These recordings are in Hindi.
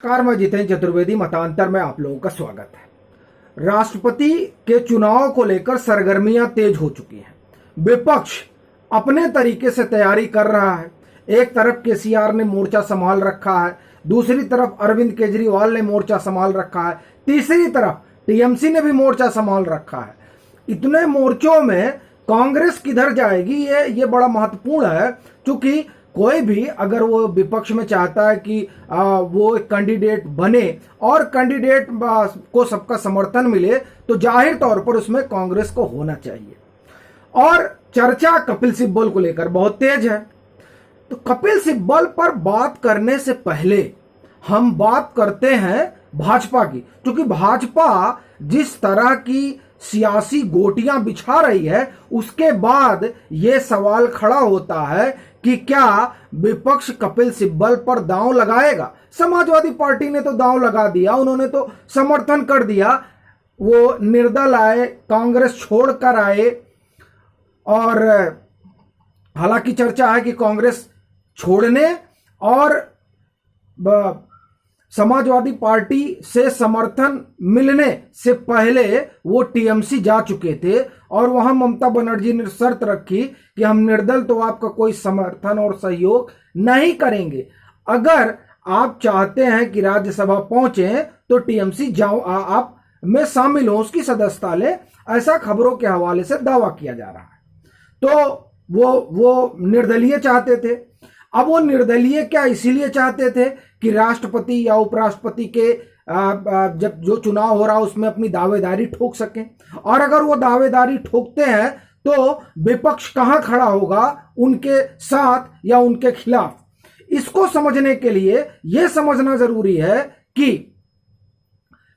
नमस्कार, मैं जितेंद्र चतुर्वेदी। मतांतर में आप लोगों का स्वागत है। राष्ट्रपति के चुनाव को लेकर सरगर्मियां तेज हो चुकी हैं। विपक्ष अपने तरीके से तैयारी कर रहा है। एक तरफ केसीआर ने मोर्चा संभाल रखा है, दूसरी तरफ अरविंद केजरीवाल ने मोर्चा संभाल रखा है, तीसरी तरफ टीएमसी ने भी मोर्चा संभाल रखा है। इतने मोर्चों में कांग्रेस किधर जाएगी, ये बड़ा महत्वपूर्ण है। क्योंकि कोई भी अगर वो विपक्ष में चाहता है कि वो एक कैंडिडेट बने और कैंडिडेट को सबका समर्थन मिले, तो जाहिर तौर पर उसमें कांग्रेस को होना चाहिए। और चर्चा कपिल सिब्बल को लेकर बहुत तेज है। तो कपिल सिब्बल पर बात करने से पहले हम बात करते हैं भाजपा की, क्योंकि भाजपा जिस तरह की सियासी गोटियां बिछा रही है, उसके बाद यह सवाल खड़ा होता है कि क्या विपक्ष कपिल सिब्बल पर दांव लगाएगा। समाजवादी पार्टी ने तो दांव लगा दिया, उन्होंने तो समर्थन कर दिया, वो निर्दल आए, कांग्रेस छोड़कर आए। और हालांकि चर्चा है कि कांग्रेस छोड़ने और समाजवादी पार्टी से समर्थन मिलने से पहले वो टीएमसी जा चुके थे और वहां ममता बनर्जी ने शर्त रखी कि हम निर्दल तो आपका कोई समर्थन और सहयोग नहीं करेंगे। अगर आप चाहते हैं कि राज्यसभा पहुंचे तो टीएमसी जाओ, आप में शामिल हो, उसकी सदस्यता ले, ऐसा खबरों के हवाले से दावा किया जा रहा है। तो वो निर्दलीय चाहते थे। अब वो निर्दलीय क्या इसीलिए चाहते थे कि राष्ट्रपति या उपराष्ट्रपति के जब जो चुनाव हो रहा है उसमें अपनी दावेदारी ठोक सकें। और अगर वो दावेदारी ठोकते हैं तो विपक्ष कहां खड़ा होगा, उनके साथ या उनके खिलाफ। इसको समझने के लिए यह समझना जरूरी है कि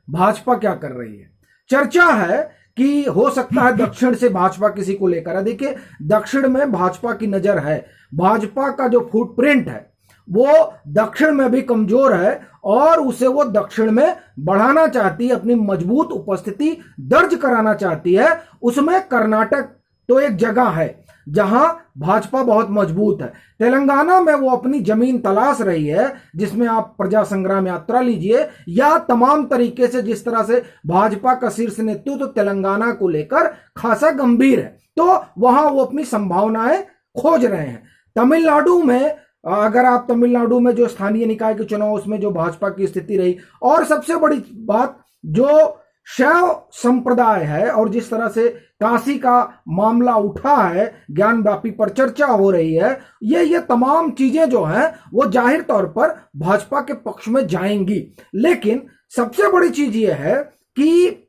भाजपा क्या कर रही है। चर्चा है कि हो सकता है दक्षिण से भाजपा किसी को लेकर है। देखिए, दक्षिण में भाजपा की नजर है। भाजपा का जो फुटप्रिंट है वो दक्षिण में भी कमजोर है और उसे वो दक्षिण में बढ़ाना चाहती है, अपनी मजबूत उपस्थिति दर्ज कराना चाहती है। उसमें कर्नाटक तो एक जगह है जहां भाजपा बहुत मजबूत है। तेलंगाना में वो अपनी जमीन तलाश रही है, जिसमें आप प्रजा संग्राम यात्रा लीजिए या तमाम तरीके से जिस तरह से भाजपा का शीर्ष नेतृत्व तो तेलंगाना को लेकर खासा गंभीर है, तो वहां वो अपनी संभावनाएं खोज रहे हैं। तमिलनाडु में अगर आप तमिलनाडु में जो स्थानीय निकाय के चुनाव उसमें जो भाजपा की स्थिति रही, और सबसे बड़ी बात जो शैव संप्रदाय है और जिस तरह से काशी का मामला उठा है, ज्ञान व्यापी पर चर्चा हो रही है, ये तमाम चीजें जो हैं वो जाहिर तौर पर भाजपा के पक्ष में जाएंगी। लेकिन सबसे बड़ी चीज ये है कि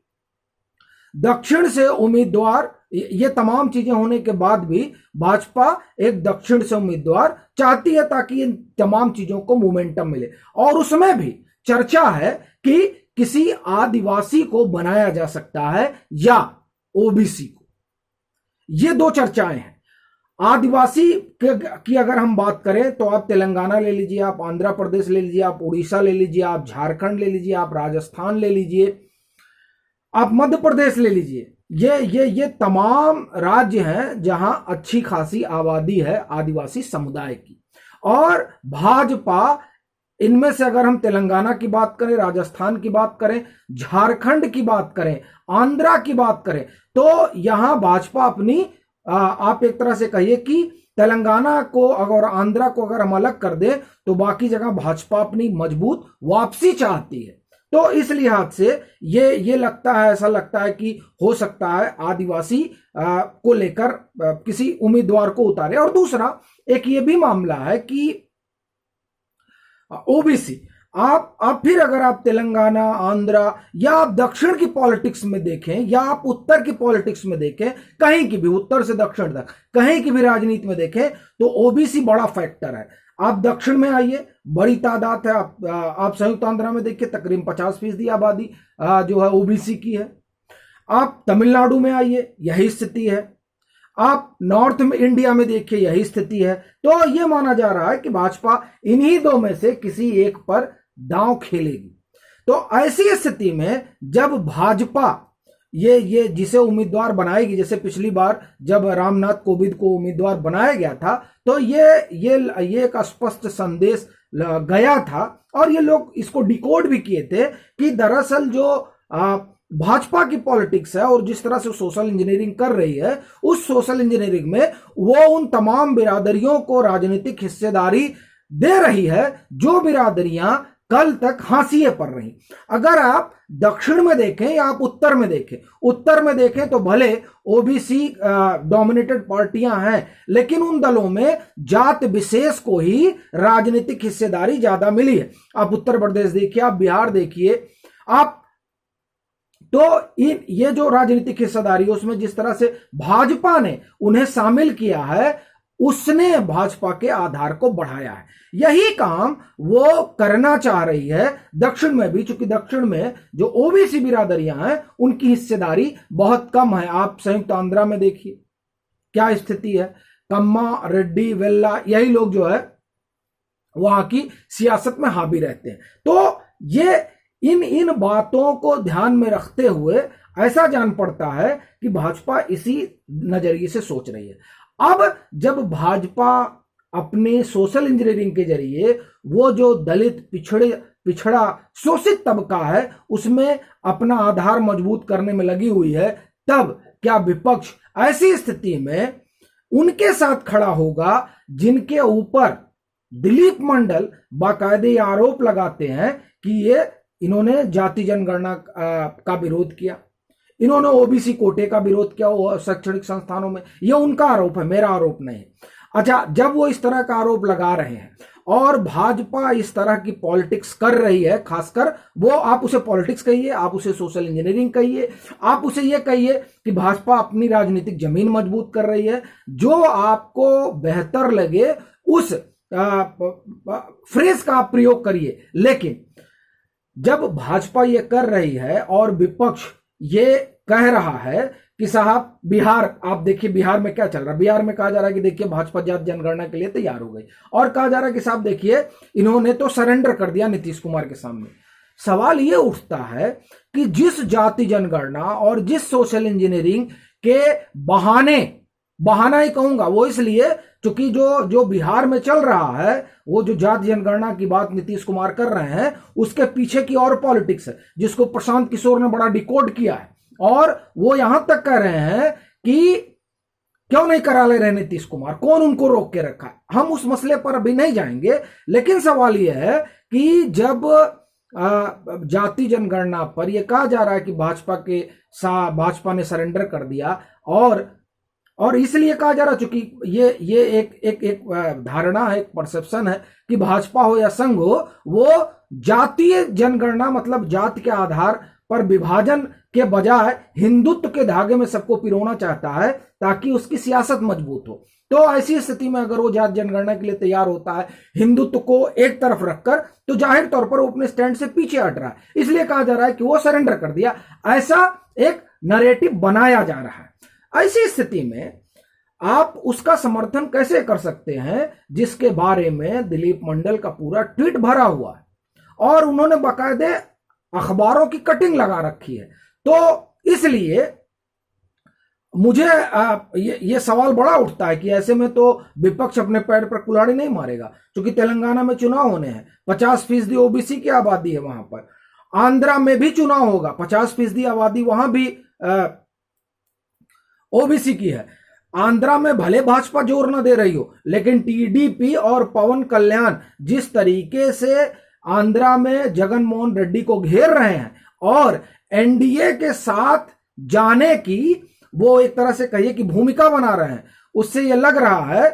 दक्षिण से उम्मीदवार, ये तमाम चीजें होने के बाद भी भाजपा एक दक्षिण से उम्मीदवार चाहती है ताकि इन तमाम चीजों को मोमेंटम मिले। और उसमें भी चर्चा है कि किसी आदिवासी को बनाया जा सकता है या ओबीसी को। ये दो चर्चाएं हैं। आदिवासी की अगर हम बात करें तो आप तेलंगाना ले लीजिए, आप आंध्र प्रदेश ले लीजिए, आप उड़ीसा ले लीजिए, आप झारखंड ले लीजिए, आप राजस्थान ले लीजिए, आप मध्य प्रदेश ले लीजिए। ये तमाम राज्य हैं जहां अच्छी खासी आबादी है आदिवासी समुदाय की। और भाजपा इनमें से अगर हम तेलंगाना की बात करें, राजस्थान की बात करें, झारखंड की बात करें, आंध्रा की बात करें, तो यहां भाजपा अपनी आप एक तरह से कहिए कि तेलंगाना को अगर आंध्रा को अगर हम अलग कर दें तो बाकी जगह भाजपा अपनी मजबूत वापसी चाहती है। तो इस लिहाज से ये लगता है, ऐसा लगता है कि हो सकता है आदिवासी को लेकर किसी उम्मीदवार को उतारे। और दूसरा एक ये भी मामला है कि ओबीसी, आप फिर अगर आप तेलंगाना, आंध्रा या आप दक्षिण की पॉलिटिक्स में देखें या आप उत्तर की पॉलिटिक्स में देखें, कहीं की भी उत्तर से दक्षिण तक कहीं की भी राजनीति में देखें तो ओबीसी बड़ा फैक्टर है। आप दक्षिण में आइए, बड़ी तादाद है। आप संयुक्त आंध्रा में देखिए तकरीबन 50% आबादी जो है ओबीसी की है। आप तमिलनाडु में आइए, यही स्थिति है। आप नॉर्थ में इंडिया में देखिए, यही स्थिति है। तो यह माना जा रहा है कि भाजपा इन्हीं दो में से किसी एक पर दांव खेलेगी। तो ऐसी स्थिति में जब भाजपा ये जिसे उम्मीदवार बनाएगी, जैसे पिछली बार जब रामनाथ कोविंद को उम्मीदवार बनाया गया था तो ये एक स्पष्ट संदेश गया था और ये लोग इसको डिकोड भी किए थे कि दरअसल जो भाजपा की पॉलिटिक्स है और जिस तरह से सोशल इंजीनियरिंग कर रही है, उस सोशल इंजीनियरिंग में वो उन तमाम बिरादरियों को राजनीतिक हिस्सेदारी दे रही है जो बिरादरियां कल तक हाशिए पर रही। अगर आप दक्षिण में देखें या आप उत्तर में देखें तो भले ओबीसी डोमिनेटेड पार्टियां हैं, लेकिन उन दलों में जात विशेष को ही राजनीतिक हिस्सेदारी ज्यादा मिली है। आप उत्तर प्रदेश देखिए, आप बिहार देखिए, आप तो ये जो राजनीतिक हिस्सेदारी उसमें जिस तरह से भाजपा ने उन्हें शामिल किया है, उसने भाजपा के आधार को बढ़ाया है। यही काम वो करना चाह रही है दक्षिण में भी, चूंकि दक्षिण में जो ओबीसी बिरादरियां हैं उनकी हिस्सेदारी बहुत कम है। आप संयुक्त आंध्रा में देखिए क्या स्थिति है, कम्मा, रेड्डी, वेल्ला, यही लोग जो है वहां की सियासत में हावी रहते हैं। तो ये इन बातों को ध्यान में रखते हुए ऐसा जान पड़ता है कि भाजपा इसी नजरिए से सोच रही है। अब जब भाजपा अपने सोशल इंजीनियरिंग के जरिए वो जो दलित, पिछड़ा, शोषित तबका है उसमें अपना आधार मजबूत करने में लगी हुई है, तब क्या विपक्ष ऐसी स्थिति में उनके साथ खड़ा होगा जिनके ऊपर दिलीप मंडल बाकायदे आरोप लगाते हैं कि इन्होंने जाति जनगणना का विरोध किया, इन्होंने ओबीसी कोटे का विरोध किया शैक्षणिक संस्थानों में। यह उनका आरोप है, मेरा आरोप नहीं। अच्छा, जब वो इस तरह का आरोप लगा रहे हैं और भाजपा इस तरह की पॉलिटिक्स कर रही है, खासकर वो, आप उसे पॉलिटिक्स कहिए, आप उसे सोशल इंजीनियरिंग कहिए, आप उसे ये कहिए कि भाजपा अपनी राजनीतिक जमीन मजबूत कर रही है, जो आपको बेहतर लगे उस फ्रेज का आप प्रयोग करिए। लेकिन जब भाजपा ये कर रही है और विपक्ष ये कह रहा है कि साहब, बिहार आप देखिए, बिहार में क्या चल रहा है। बिहार में कहा जा रहा है कि देखिए भाजपा जाति जनगणना के लिए तैयार हो गई और कहा जा रहा है कि साहब देखिए इन्होंने तो सरेंडर कर दिया नीतीश कुमार के सामने। सवाल ये उठता है कि जिस जाति जनगणना और जिस सोशल इंजीनियरिंग के बहाना ही कहूंगा, वो इसलिए क्योंकि जो बिहार में चल रहा है, वो जो जाति जनगणना की बात नीतीश कुमार कर रहे हैं, उसके पीछे की और पॉलिटिक्स है जिसको प्रशांत किशोर ने बड़ा डिकोड किया है। और वो यहां तक कह रहे हैं कि क्यों नहीं करा ले रहे नीतीश कुमार, कौन उनको रोक के रखा है। हम उस मसले पर अभी नहीं जाएंगे, लेकिन सवाल यह है कि जब जाति जनगणना पर यह कहा जा रहा है कि भाजपा ने सरेंडर कर दिया और इसलिए कहा जा रहा है चूंकि ये एक धारणा है, एक परसेप्शन है कि भाजपा हो या संघ हो, वो जातीय जनगणना मतलब जाति के आधार पर विभाजन के बजाय हिंदुत्व के धागे में सबको पिरोना चाहता है ताकि उसकी सियासत मजबूत हो। तो ऐसी स्थिति में अगर वो जाति जनगणना के लिए तैयार होता है हिंदुत्व को एक तरफ रखकर, तो जाहिर तौर पर वो अपने स्टैंड से पीछे हट रहा है। इसलिए कहा जा रहा है कि वो सरेंडर कर दिया, ऐसा एक नैरेटिव बनाया जा रहा है। ऐसी स्थिति में आप उसका समर्थन कैसे कर सकते हैं जिसके बारे में दिलीप मंडल का पूरा ट्वीट भरा हुआ है और उन्होंने बाकायदे अखबारों की कटिंग लगा रखी है। तो इसलिए मुझे ये सवाल बड़ा उठता है कि ऐसे में तो विपक्ष अपने पैर पर कुल्हाड़ी नहीं मारेगा, क्योंकि तेलंगाना में चुनाव होने हैं, 50% ओबीसी की आबादी है वहां पर। आंध्रा में भी चुनाव होगा, 50% आबादी वहां भी ओबीसी की है। आंध्रा में भले भाजपा जोर न दे रही हो, लेकिन टीडीपी और पवन कल्याण जिस तरीके से आंध्रा में जगन मोहन रेड्डी को घेर रहे हैं और एनडीए के साथ जाने की वो एक तरह से कहिए कि भूमिका बना रहे हैं, उससे यह लग रहा है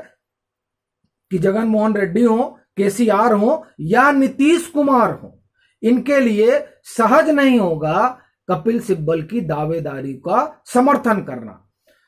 कि जगन मोहन रेड्डी हो, केसीआर हो या नीतीश कुमार हो, इनके लिए सहज नहीं होगा कपिल सिब्बल की दावेदारी का समर्थन करना।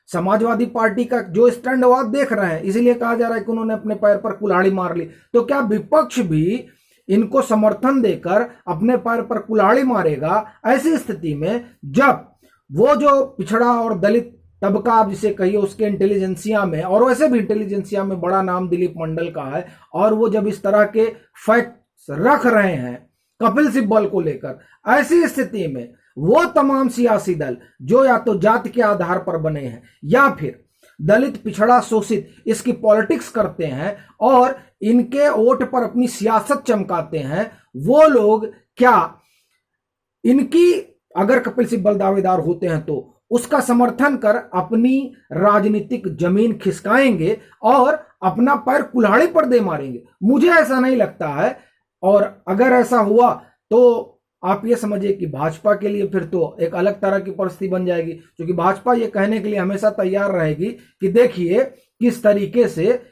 समाजवादी पार्टी का जो स्टैंड वो आप देख रहे हैं, इसीलिए कहा जा रहा है कि उन्होंने अपने पैर पर कुल्हाड़ी मार ली। तो क्या विपक्ष भी इनको समर्थन देकर अपने पैर पर कुल्हाड़ी मारेगा ऐसी स्थिति में, जब वो जो पिछड़ा और दलित तबका आप जिसे कहिए उसके इंटेलिजेंसिया में, और वैसे भी इंटेलिजेंसिया में बड़ा नाम दिलीप मंडल का है, और वो जब इस तरह के फैक्ट्स रख रहे हैं कपिल सिब्बल को लेकर। ऐसी स्थिति में वो तमाम सियासी दल जो या तो जाति के आधार पर बने हैं या फिर दलित, पिछड़ा, शोषित इसकी पॉलिटिक्स करते हैं और इनके वोट पर अपनी सियासत चमकाते हैं, वो लोग क्या इनकी, अगर कपिल सिब्बल दावेदार होते हैं तो उसका समर्थन कर अपनी राजनीतिक जमीन खिसकाएंगे और अपना पैर कुल्हाड़ी पर दे मारेंगे? मुझे ऐसा नहीं लगता है। और अगर ऐसा हुआ तो आप ये समझिए कि भाजपा के लिए फिर तो एक अलग तरह की परिस्थिति बन जाएगी, क्योंकि भाजपा ये कहने के लिए हमेशा तैयार रहेगी कि देखिए किस तरीके से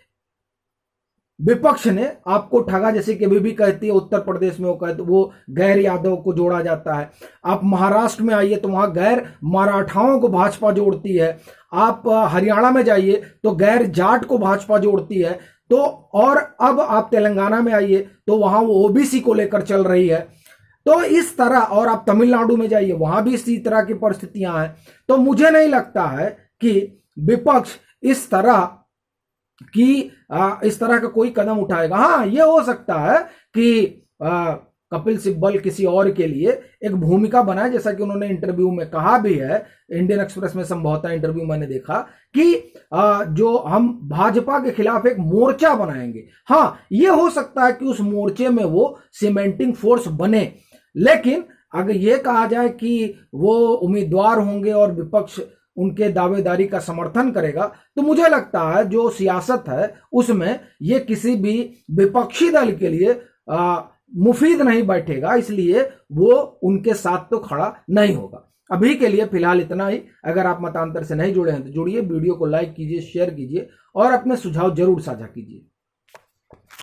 विपक्ष ने आपको ठगा, जैसे कि अभी भी कहती है उत्तर प्रदेश में वो कहते वो गैर यादव को जोड़ा जाता है। आप महाराष्ट्र में आइए तो वहां गैर मराठाओं को भाजपा जोड़ती है। आप हरियाणा में जाइए तो गैर जाट को भाजपा जोड़ती है। तो और अब आप तेलंगाना में आइए तो वहां वो ओबीसी को लेकर चल रही है। तो इस तरह, और आप तमिलनाडु में जाइए वहां भी इसी तरह की परिस्थितियां हैं। तो मुझे नहीं लगता है कि विपक्ष इस तरह का कोई कदम उठाएगा। हाँ, ये हो सकता है कि कपिल सिब्बल किसी और के लिए एक भूमिका बनाए, जैसा कि उन्होंने इंटरव्यू में कहा भी है, इंडियन एक्सप्रेस में संभवतः इंटरव्यू मैंने देखा कि जो हम भाजपा के खिलाफ एक मोर्चा बनाएंगे। हाँ, ये हो सकता है कि उस मोर्चे में वो सीमेंटिंग फोर्स बने, लेकिन अगर ये कहा जाए कि वो उम्मीदवार होंगे और विपक्ष उनके दावेदारी का समर्थन करेगा, तो मुझे लगता है जो सियासत है उसमें ये किसी भी विपक्षी दल के लिए मुफीद नहीं बैठेगा, इसलिए वो उनके साथ तो खड़ा नहीं होगा। अभी के लिए फिलहाल इतना ही। अगर आप मतांतर से नहीं जुड़े हैं तो जुड़िए, वीडियो को लाइक कीजिए, शेयर कीजिए और अपने सुझाव जरूर साझा कीजिए।